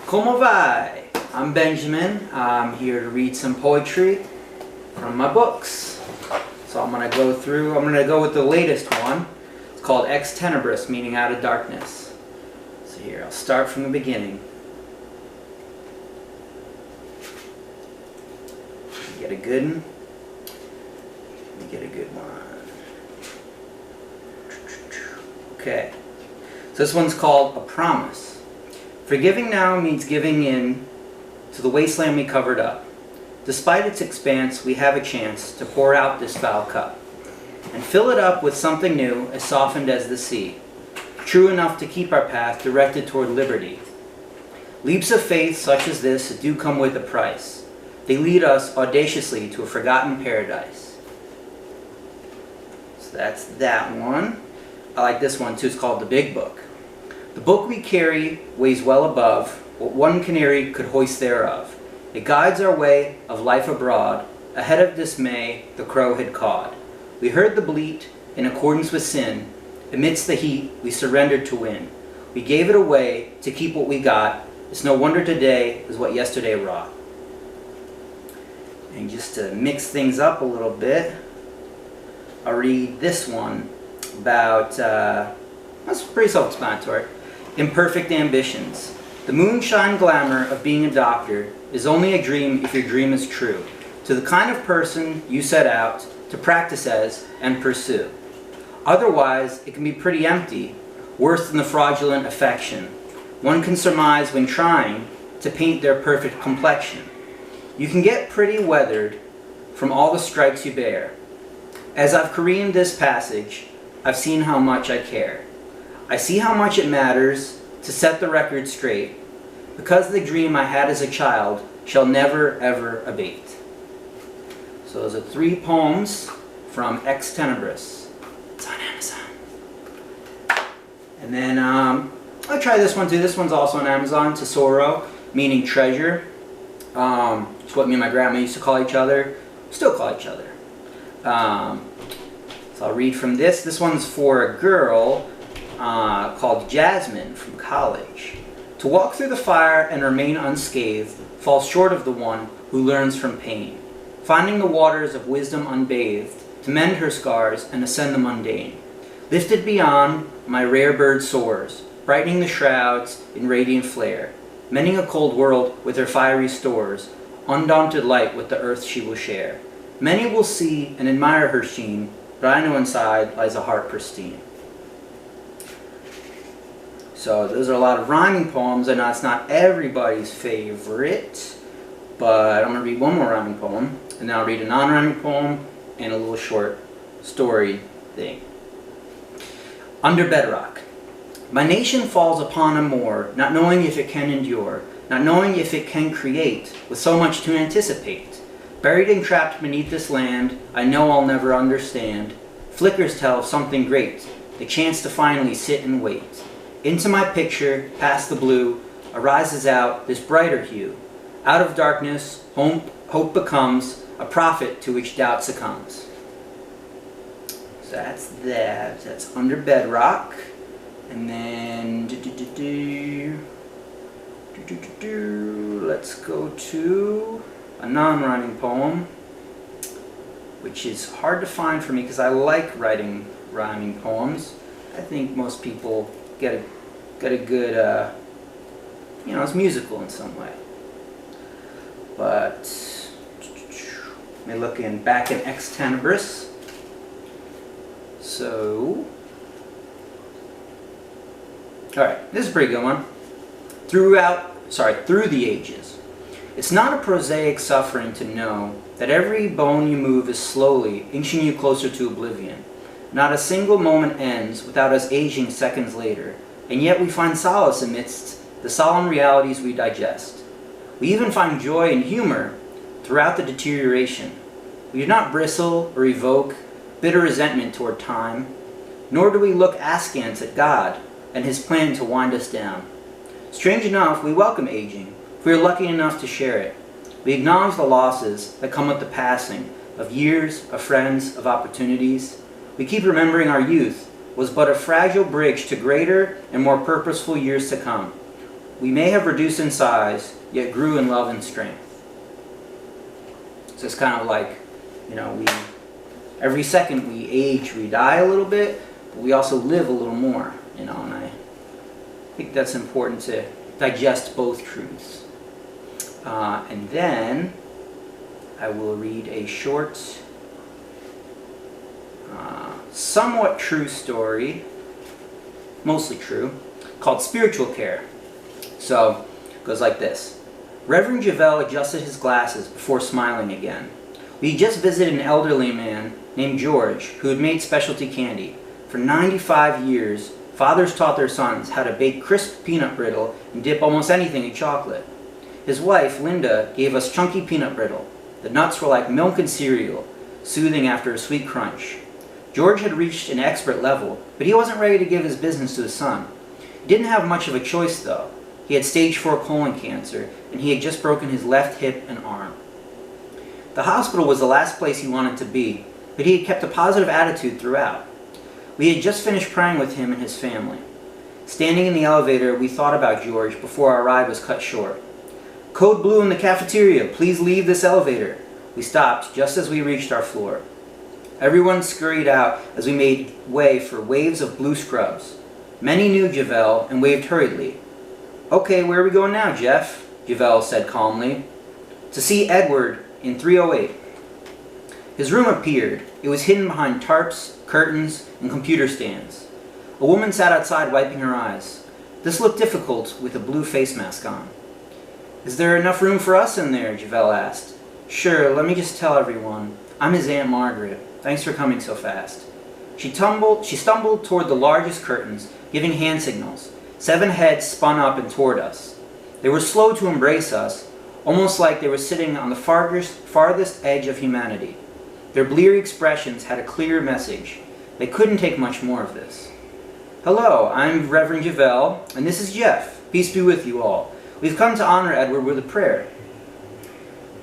Como vai? I'm Benjamin. I'm here to read some poetry from my books. So I'm going to go with the latest one. It's called Ex Tenebris, meaning out of darkness. So here, I'll start from the beginning. Get a good one. Let me get a good one. Okay. So this one's called A Promise. Forgiving now means giving in to the wasteland we covered up. Despite its expanse, we have a chance to pour out this foul cup and fill it up with something new, as softened as the sea, true enough to keep our path directed toward liberty. Leaps of faith such as this do come with a price. They lead us audaciously to a forgotten paradise. So that's that one. I like this one too. It's called The Big Book. The book we carry weighs well above what one canary could hoist thereof. It guides our way of life abroad. Ahead of dismay the crow had cawed. We heard the bleat in accordance with sin. Amidst the heat we surrendered to win. We gave it away to keep what we got. It's no wonder today is what yesterday wrought. And just to mix things up a little bit, I'll read this one about, that's pretty self-explanatory. Imperfect ambitions. The moonshine glamour of being a doctor is only a dream if your dream is true, to the kind of person you set out to practice as and pursue. Otherwise, it can be pretty empty, worse than the fraudulent affection one can surmise when trying to paint their perfect complexion. You can get pretty weathered from all the stripes you bear. As I've careened this passage, I've seen how much I care. I see how much it matters to set the record straight, because the dream I had as a child shall never ever abate. So those are 3 poems from Ex Tenebris. It's on Amazon. And then I'll try this one too. This one's also on Amazon. Tesoro, meaning treasure. It's what me and my grandma used to call each other. Still call each other. So I'll read from this. This one's for a girl called Jasmine from college. To walk through the fire and remain unscathed falls short of the one who learns from pain, finding the waters of wisdom unbathed to mend her scars and ascend the mundane. Lifted beyond, my rare bird soars, brightening the shrouds in radiant flare, mending a cold world with her fiery stores, undaunted light with the earth she will share. Many will see and admire her sheen, but I know inside lies a heart pristine. So those are a lot of rhyming poems. I know it's not everybody's favorite, but I'm going to read one more rhyming poem, and then I'll read a non-rhyming poem and a little short story thing. Under bedrock. My nation falls upon a moor, not knowing if it can endure, not knowing if it can create, with so much to anticipate. Buried and trapped beneath this land, I know I'll never understand. Flickers tell of something great, the chance to finally sit and wait. Into my picture, past the blue, arises out this brighter hue. Out of darkness, hope becomes a prophet to which doubt succumbs. So that's that. That's Under Bedrock. And then let's go to a non-rhyming poem, which is hard to find for me because I like writing rhyming poems. I think most people get a good, it's musical in some way. But let me look back in Ex Tenebris. So, all right, this is a pretty good one. Through the ages. It's not a prosaic suffering to know that every bone you move is slowly inching you closer to oblivion. Not a single moment ends without us aging seconds later, and yet we find solace amidst the solemn realities we digest. We even find joy and humor throughout the deterioration. We do not bristle or evoke bitter resentment toward time, nor do we look askance at God and His plan to wind us down. Strange enough, we welcome aging, if we are lucky enough to share it. We acknowledge the losses that come with the passing of years, of friends, of opportunities. We keep remembering our youth was but a fragile bridge to greater and more purposeful years to come. We may have reduced in size, yet grew in love and strength. So it's kind of like, every second we age, we die a little bit, but we also live a little more, and I think that's important to digest both truths. And then I will read a short, somewhat true story, mostly true, called Spiritual Care. So, it goes like this. Reverend Javel adjusted his glasses before smiling again. We had just visited an elderly man named George who had made specialty candy. For 95 years, fathers taught their sons how to bake crisp peanut brittle and dip almost anything in chocolate. His wife, Linda, gave us chunky peanut brittle. The nuts were like milk and cereal, soothing after a sweet crunch. George had reached an expert level, but he wasn't ready to give his business to his son. He didn't have much of a choice, though. He had stage 4 colon cancer, and he had just broken his left hip and arm. The hospital was the last place he wanted to be, but he had kept a positive attitude throughout. We had just finished praying with him and his family. Standing in the elevator, we thought about George before our ride was cut short. Code blue in the cafeteria, please leave this elevator. We stopped just as we reached our floor. Everyone scurried out as we made way for waves of blue scrubs. Many knew Javel and waved hurriedly. Okay, where are we going now, Jeff? Javel said calmly. To see Edward in 308. His room appeared. It was hidden behind tarps, curtains, and computer stands. A woman sat outside wiping her eyes. This looked difficult with a blue face mask on. Is there enough room for us in there? Javel asked. Sure, let me just tell everyone. I'm his Aunt Margaret. Thanks for coming so fast. She stumbled toward the largest curtains, giving hand signals. 7 heads spun up and toward us. They were slow to embrace us, almost like they were sitting on the farthest edge of humanity. Their bleary expressions had a clear message. They couldn't take much more of this. Hello, I'm Reverend Javel, and this is Jeff. Peace be with you all. We've come to honor Edward with a prayer.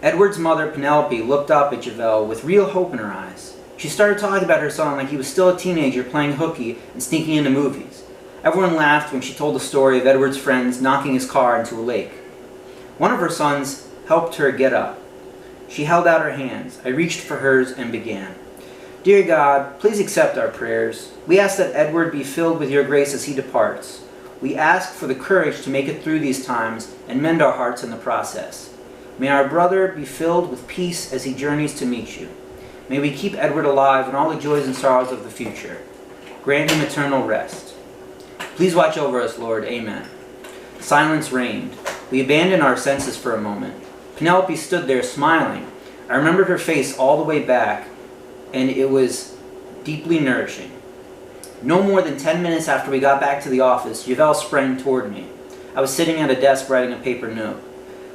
Edward's mother, Penelope, looked up at Javel with real hope in her eyes. She started talking about her son like he was still a teenager playing hooky and sneaking into movies. Everyone laughed when she told the story of Edward's friends knocking his car into a lake. One of her sons helped her get up. She held out her hands. I reached for hers and began. Dear God, please accept our prayers. We ask that Edward be filled with your grace as he departs. We ask for the courage to make it through these times and mend our hearts in the process. May our brother be filled with peace as he journeys to meet you. May we keep Edward alive in all the joys and sorrows of the future. Grant him eternal rest. Please watch over us, Lord. Amen. Silence reigned. We abandoned our senses for a moment. Penelope stood there smiling. I remembered her face all the way back, and it was deeply nourishing. No more than 10 minutes after we got back to the office, Javel sprang toward me. I was sitting at a desk writing a paper note.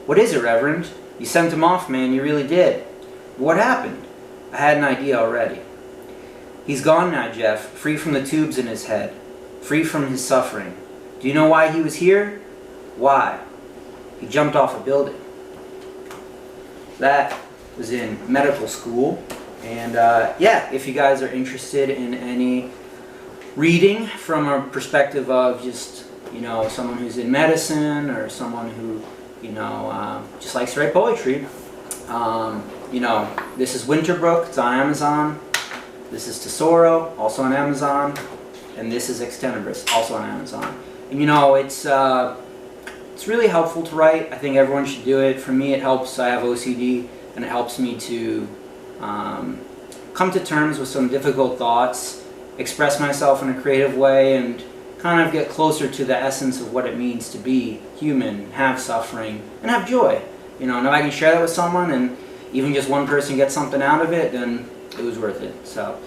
What is it, Reverend? You sent him off, man. You really did. What happened? I had an idea already. He's gone now, Jeff, free from the tubes in his head, free from his suffering. Do you know why he was here? Why? He jumped off a building. That was in medical school. And yeah, if you guys are interested in any reading from a perspective of just, someone who's in medicine or someone who, just likes to write poetry, this is Winterbrook, it's on Amazon. This is Tesoro, also on Amazon. And this is Extenebris, also on Amazon. And it's really helpful to write. I think everyone should do it. For me, it helps. I have OCD, and it helps me to come to terms with some difficult thoughts, express myself in a creative way, and kind of get closer to the essence of what it means to be human, have suffering, and have joy. And if I can share that with someone, and even just one person gets something out of it, then it was worth it. So,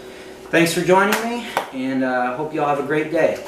thanks for joining me, and hope you all have a great day.